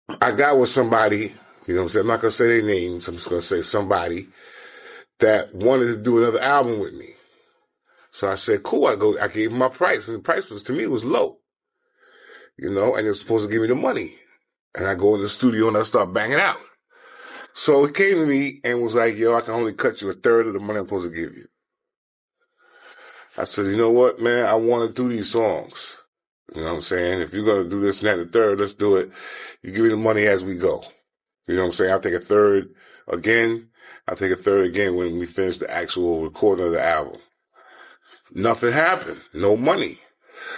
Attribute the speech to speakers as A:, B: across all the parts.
A: I got with somebody, you know what I'm saying? I'm not going to say their names. I'm just going to say somebody that wanted to do another album with me. So I said, cool. I gave him my price. And the price was, to me, was low, you know, and they were supposed to give me the money. And I go in the studio and I start banging out. So he came to me and was like, yo, I can only cut you a third of the money I'm supposed to give you. I said, you know what, man? I want to do these songs. You know what I'm saying? If you're going to do this and that and the third, let's do it. You give me the money as we go. You know what I'm saying? I'll take a third again. I'll take a third again when we finish the actual recording of the album. Nothing happened. No money.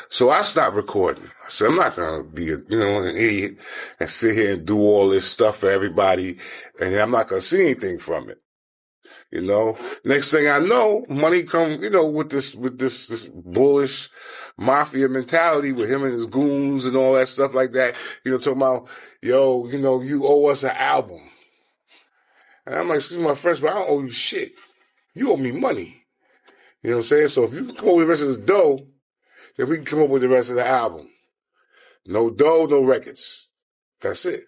A: So I stopped recording. I said, I'm not going to be an idiot and sit here and do all this stuff for everybody. And I'm not going to see anything from it. You know, next thing I know, money comes, you know, with this bullish mafia mentality with him and his goons and all that stuff like that. You know, talking about, yo, you know, you owe us an album. And I'm like, excuse my French, but I don't owe you shit. You owe me money. You know what I'm saying? So if you can come up with the rest of this dough, then we can come up with the rest of the album. No dough, no records. That's it.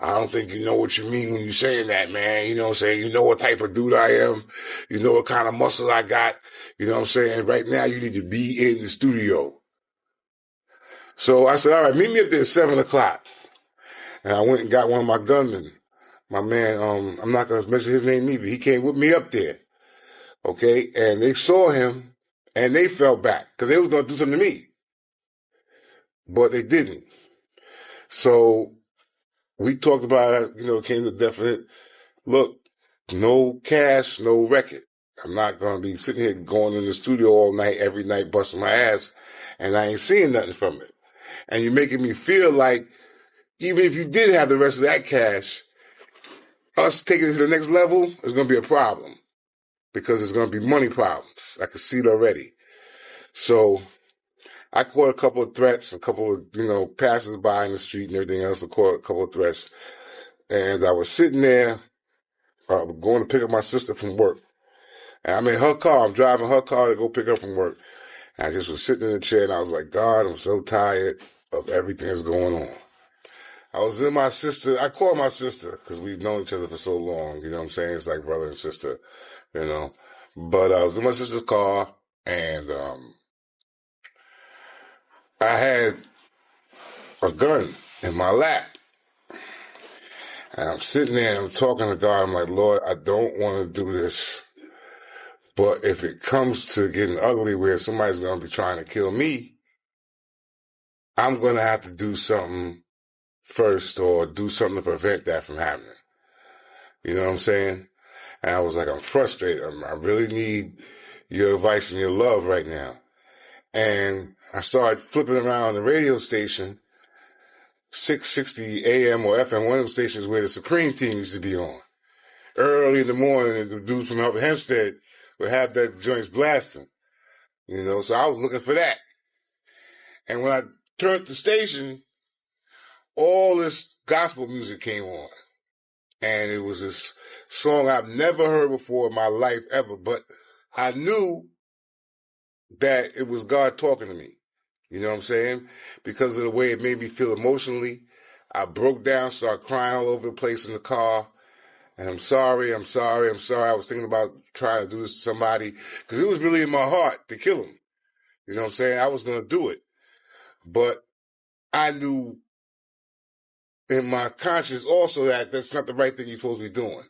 A: I don't think you know what you mean when you're saying that, man. You know what I'm saying? You know what type of dude I am. You know what kind of muscle I got. You know what I'm saying? Right now, you need to be in the studio. So I said, all right, meet me up there at 7 o'clock. And I went and got one of my gunmen. My man, I'm not going to mention his name either. He came with me up there. Okay? And they saw him, and they fell back because they was going to do something to me. But they didn't. So we talked about it, you know, came to definite, look, no cash, no record. I'm not going to be sitting here going in the studio all night, every night, busting my ass, and I ain't seeing nothing from it. And you're making me feel like even if you did have the rest of that cash, us taking it to the next level is going to be a problem because there's going to be money problems. I can see it already. So I caught a couple of threats, a couple of, you know, passers-by in the street and everything else. I caught a couple of threats. And I was sitting there, going to pick up my sister from work. And I'm in her car. I'm driving her car to go pick her up from work. And I just was sitting in the chair and I was like, God, I'm so tired of everything that's going on. I was in my sister. I called my sister because we've known each other for so long. You know what I'm saying? It's like brother and sister, you know. But I was in my sister's car and I had a gun in my lap. And I'm sitting there and I'm talking to God. I'm like, Lord, I don't want to do this. But if it comes to getting ugly where somebody's going to be trying to kill me, I'm going to have to do something first or do something to prevent that from happening. You know what I'm saying? And I was like, I'm frustrated. I really need your advice and your love right now. And I started flipping around the radio station, 660 AM or FM, one of them stations where the Supreme team used to be on. Early in the morning, and the dudes from Upper Hempstead would have that joints blasting. You know, so I was looking for that. And when I turned the station, all this gospel music came on. And it was this song I've never heard before in my life ever, but I knew that it was God talking to me. You know what I'm saying? Because of the way it made me feel emotionally. I broke down, started crying all over the place in the car. And I'm sorry. I was thinking about trying to do this to somebody because it was really in my heart to kill him. You know what I'm saying? I was going to do it. But I knew in my conscience also that that's not the right thing you're supposed to be doing.